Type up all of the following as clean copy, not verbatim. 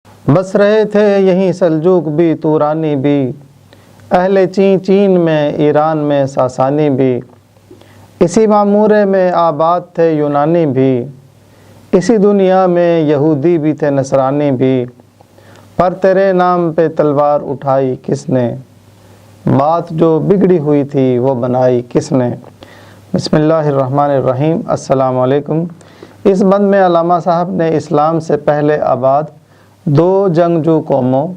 بس رہے تھے یہیں سلجوق بھی تورانی بھی، اہل چین میں ایران میں ساسانی بھی، اسی معمورے میں آباد تھے یونانی بھی، اسی دنیا میں یہودی بھی تھے نصرانی بھی، پر تیرے نام پہ تلوار اٹھائی کس نے، بات جو بگڑی ہوئی تھی وہ بنائی کس نے۔ بسم اللہ الرحمن الرحیم۔ السلام علیکم۔ اس بند میں علامہ صاحب نے اسلام سے پہلے آباد دو جنگجو قوموں،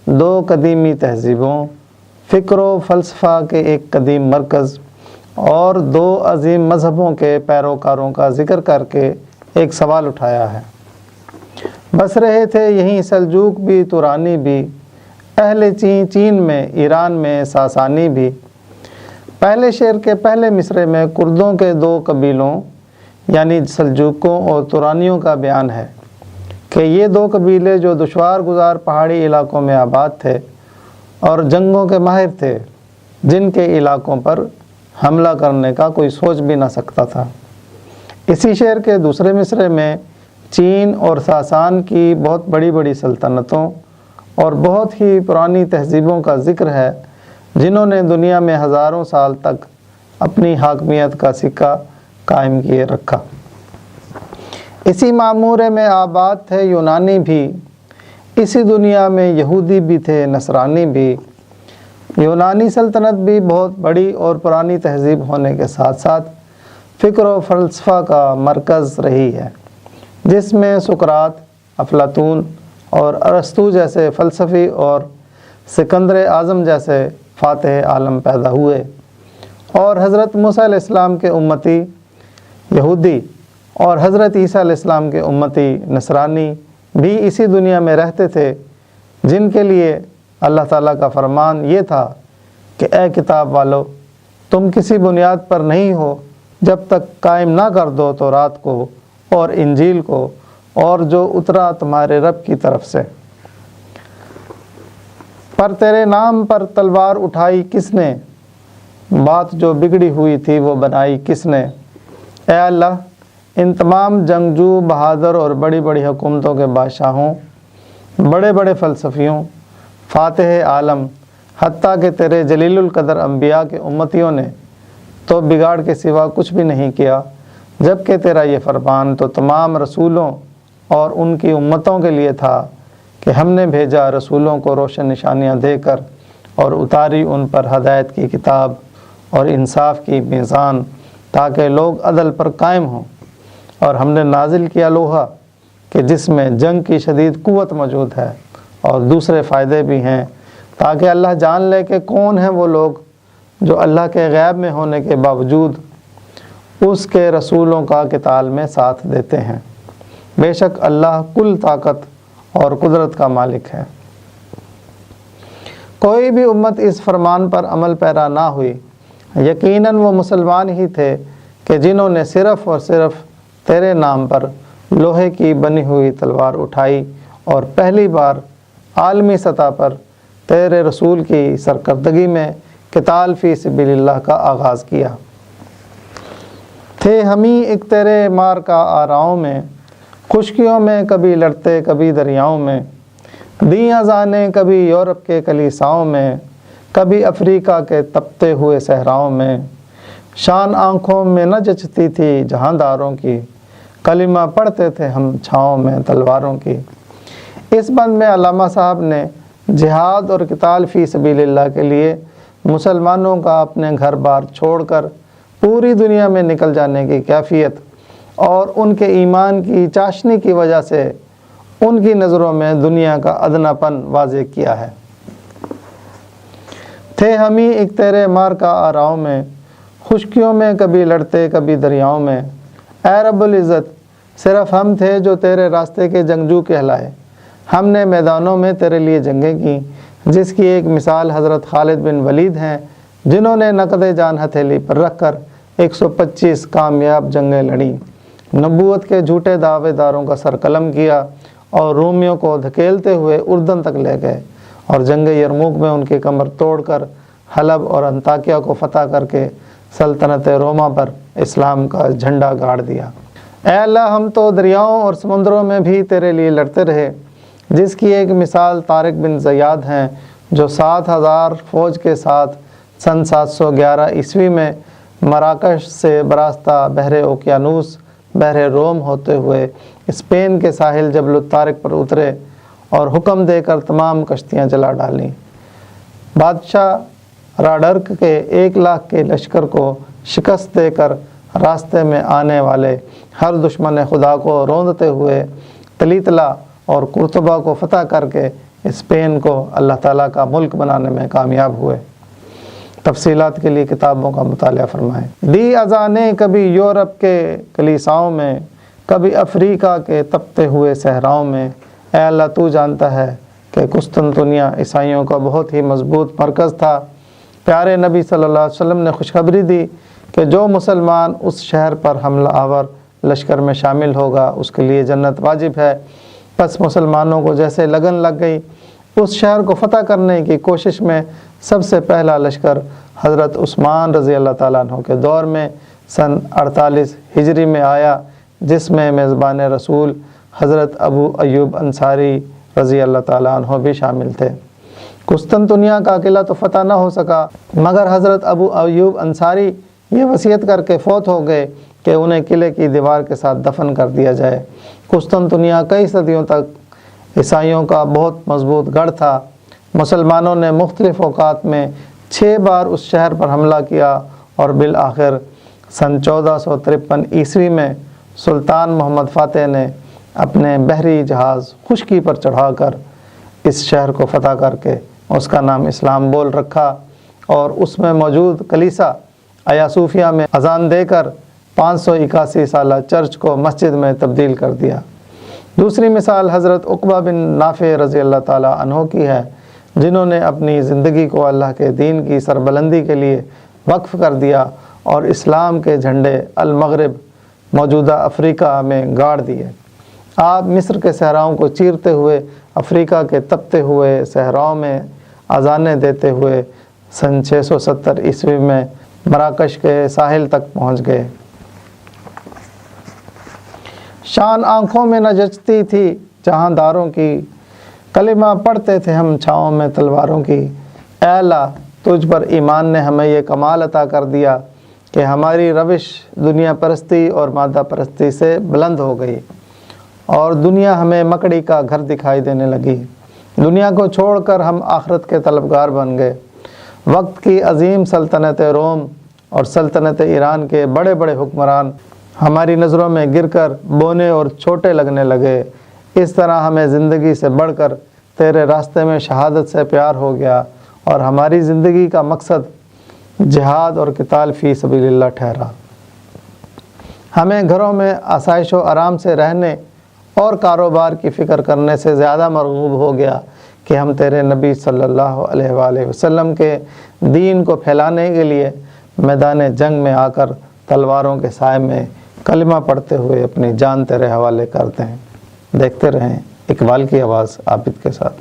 دو قدیمی تہذیبوں، فکر و فلسفہ کے ایک قدیم مرکز اور دو عظیم مذہبوں کے پیروکاروں کا ذکر کر کے ایک سوال اٹھایا ہے۔ بس رہے تھے یہیں سلجوق بھی تورانی بھی، اہل چین میں ایران میں ساسانی بھی۔ پہلے شعر کے پہلے مصرعے میں کردوں کے دو قبیلوں یعنی سلجوقوں اور تورانیوں کا بیان ہے کہ یہ دو قبیلے جو دشوار گزار پہاڑی علاقوں میں آباد تھے اور جنگوں کے ماہر تھے، جن کے علاقوں پر حملہ کرنے کا کوئی سوچ بھی نہ سکتا تھا۔ اسی شعر کے دوسرے مصرعے میں چین اور ساسان کی بہت بڑی بڑی سلطنتوں اور بہت ہی پرانی تہذیبوں کا ذکر ہے، جنہوں نے دنیا میں ہزاروں سال تک اپنی حاکمیت کا سکہ قائم کیے رکھا۔ اسی معمورے میں آباد تھے یونانی بھی، اسی دنیا میں یہودی بھی تھے نصرانی بھی۔ یونانی سلطنت بھی بہت بڑی اور پرانی تہذیب ہونے کے ساتھ ساتھ فکر و فلسفہ کا مرکز رہی ہے، جس میں سقراط، افلاطون اور ارسطو جیسے فلسفی اور سکندر اعظم جیسے فاتح عالم پیدا ہوئے، اور حضرت موسیٰ علیہ السلام کے امتی یہودی اور حضرت عیسیٰ علیہ السلام کے امتی نصرانی بھی اسی دنیا میں رہتے تھے، جن کے لیے اللہ تعالیٰ کا فرمان یہ تھا کہ اے کتاب والو، تم کسی بنیاد پر نہیں ہو جب تک قائم نہ کر دو تورات کو اور انجیل کو اور جو اترا تمہارے رب کی طرف سے۔ پر تیرے نام پر تلوار اٹھائی کس نے، بات جو بگڑی ہوئی تھی وہ بنائی کس نے۔ اے اللہ، ان تمام جنگجو بہادر اور بڑی بڑی حکومتوں کے بادشاہوں، بڑے بڑے فلسفیوں، فاتح عالم، حتیٰ کہ تیرے جلیل القدر انبیاء کے امتیوں نے تو بگاڑ کے سوا کچھ بھی نہیں کیا، جبکہ تیرا یہ فرمان تو تمام رسولوں اور ان کی امتوں کے لیے تھا کہ ہم نے بھیجا رسولوں کو روشن نشانیاں دے کر اور اتاری ان پر ہدایت کی کتاب اور انصاف کی میزان، تاکہ لوگ عدل پر قائم ہوں، اور ہم نے نازل کیا لوہا کہ جس میں جنگ کی شدید قوت موجود ہے اور دوسرے فائدے بھی ہیں، تاکہ اللہ جان لے کہ کون ہیں وہ لوگ جو اللہ کے غیب میں ہونے کے باوجود اس کے رسولوں کا قتال میں ساتھ دیتے ہیں۔ بے شک اللہ کل طاقت اور قدرت کا مالک ہے۔ کوئی بھی امت اس فرمان پر عمل پیرا نہ ہوئی، یقیناً وہ مسلمان ہی تھے کہ جنہوں نے صرف اور صرف تیرے نام پر لوہے کی بنی ہوئی تلوار اٹھائی اور پہلی بار عالمی سطح پر تیرے رسول کی سرکردگی میں قتال فی سبیل اللہ کا آغاز کیا۔ تھے ہم ہی ایک تیرے مار کا آراؤں میں، خشکیوں میں کبھی لڑتے کبھی دریاؤں میں، دیں اذانیں کبھی یورپ کے کلیساؤں میں، کبھی افریقہ کے تپتے ہوئے صحراؤں میں، شان آنکھوں میں نہ جچتی تھی جہانداروں کی، کلمہ پڑھتے تھے ہم چھاؤں میں تلواروں کی۔ اس بند میں علامہ صاحب نے جہاد اور قتال فی سبیل اللہ کے لیے مسلمانوں کا اپنے گھر بار چھوڑ کر پوری دنیا میں نکل جانے کی کیفیت اور ان کے ایمان کی چاشنی کی وجہ سے ان کی نظروں میں دنیا کا ادنا پن واضح کیا ہے۔ تھے ہم ہی ایک تیرے مار کا آراؤں میں، خشکیوں میں کبھی لڑتے کبھی دریاؤں میں، اے رب العزت صرف ہم تھے جو تیرے راستے کے جنگجو کہلائے، ہم نے میدانوں میں تیرے لیے جنگیں کی، جس کی ایک مثال حضرت خالد بن ولید ہیں، جنہوں نے نقد جان ہتھیلی پر رکھ کر 125 کامیاب جنگیں لڑیں، نبوت کے جھوٹے دعوے داروں کا سر قلم کیا اور رومیوں کو دھکیلتے ہوئے اردن تک لے گئے، اور جنگ یرموک میں ان کی کمر توڑ کر حلب اور انطاکیہ کو فتح کر کے سلطنت روما پر اسلام کا جھنڈا گاڑ دیا۔ اے اللہ، ہم تو دریاؤں اور سمندروں میں بھی تیرے لیے لڑتے رہے، جس کی ایک مثال طارق بن زیاد ہیں جو 7,000 فوج کے ساتھ سن 711 عیسوی میں مراکش سے براستہ بحر اوقیانوس بحر روم ہوتے ہوئے اسپین کے ساحل جبل الطارق پر اترے اور حکم دے کر تمام کشتیاں جلا ڈالیں۔ بادشاہ راڈرک کے 1,00,000 کے لشکر کو شکست دے کر راستے میں آنے والے ہر دشمن خدا کو روندتے ہوئے تلیتلا اور قرطبہ کو فتح کر کے اسپین کو اللہ تعالیٰ کا ملک بنانے میں کامیاب ہوئے۔ تفصیلات کے لیے کتابوں کا مطالعہ فرمائیں۔ دی اذانیں کبھی یورپ کے کلیساؤں میں، کبھی افریقہ کے تپتے ہوئے صحراؤں میں۔ اے اللہ تو جانتا ہے کہ قسطنطنیہ عیسائیوں کا بہت ہی مضبوط مرکز تھا۔ پیارے نبی صلی اللہ علیہ وسلم نے خوشخبری دی کہ جو مسلمان اس شہر پر حملہ آور لشکر میں شامل ہوگا اس کے لیے جنت واجب ہے۔ پس مسلمانوں کو جیسے لگن لگ گئی اس شہر کو فتح کرنے کی کوشش میں سب سے پہلا لشکر حضرت عثمان رضی اللہ تعالیٰ عنہ کے دور میں سن 48 ہجری میں آیا، جس میں میزبان رسول حضرت ابو ایوب انصاری رضی اللہ تعالیٰ عنہ بھی شامل تھے۔ قسطنطنیہ کا قلعہ تو فتح نہ ہو سکا، مگر حضرت ابو ایوب انصاری یہ وصیت کر کے فوت ہو گئے کہ انہیں قلعے کی دیوار کے ساتھ دفن کر دیا جائے۔ قسطنطنیہ کئی صدیوں تک عیسائیوں کا بہت مضبوط گڑھ تھا۔ مسلمانوں نے مختلف اوقات میں 6 بار اس شہر پر حملہ کیا اور بالآخر سن 1453 عیسوی میں سلطان محمد فاتح نے اپنے بحری جہاز خشکی پر چڑھا کر اس شہر کو فتح کر کے اس کا نام اسلام بول رکھا اور اس میں موجود کلیسا آیا صوفیہ میں اذان دے کر 581 سالہ چرچ کو مسجد میں تبدیل کر دیا۔ دوسری مثال حضرت عقبہ بن نافع رضی اللہ تعالیٰ عنہ کی ہے، جنہوں نے اپنی زندگی کو اللہ کے دین کی سربلندی کے لیے وقف کر دیا اور اسلام کے جھنڈے المغرب موجودہ افریقہ میں گاڑ دیے۔ آپ مصر کے صحراؤں کو چیرتے ہوئے افریقہ کے تپتے ہوئے صحراؤں میں اذانیں دیتے ہوئے سن 670 عیسوی میں مراکش کے ساحل تک پہنچ گئے۔ شان آنکھوں میں نہ جچتی تھی جہاں داروں کی، کلمہ پڑھتے تھے ہم چھاؤں میں تلواروں کی۔ اے اللہ تجھ پر ایمان نے ہمیں یہ کمال عطا کر دیا کہ ہماری روش دنیا پرستی اور مادہ پرستی سے بلند ہو گئی اور دنیا ہمیں مکڑی کا گھر دکھائی دینے لگی۔ دنیا کو چھوڑ کر ہم آخرت کے طلبگار بن گئے۔ وقت کی عظیم سلطنت روم اور سلطنت ایران کے بڑے بڑے حکمران ہماری نظروں میں گر کر بونے اور چھوٹے لگنے لگے۔ اس طرح ہمیں زندگی سے بڑھ کر تیرے راستے میں شہادت سے پیار ہو گیا اور ہماری زندگی کا مقصد جہاد اور قتال فی سبیل اللہ ٹھہرا۔ ہمیں گھروں میں آسائش و آرام سے رہنے اور کاروبار کی فکر کرنے سے زیادہ مرغوب ہو گیا کہ ہم تیرے نبی صلی اللہ علیہ وآلہ وسلم کے دین کو پھیلانے کے لیے میدان جنگ میں آ کر تلواروں کے سائے میں کلمہ پڑھتے ہوئے اپنی جان تیرے حوالے کرتے ہیں۔ دیکھتے رہیں اقبال کی آواز عابد کے ساتھ۔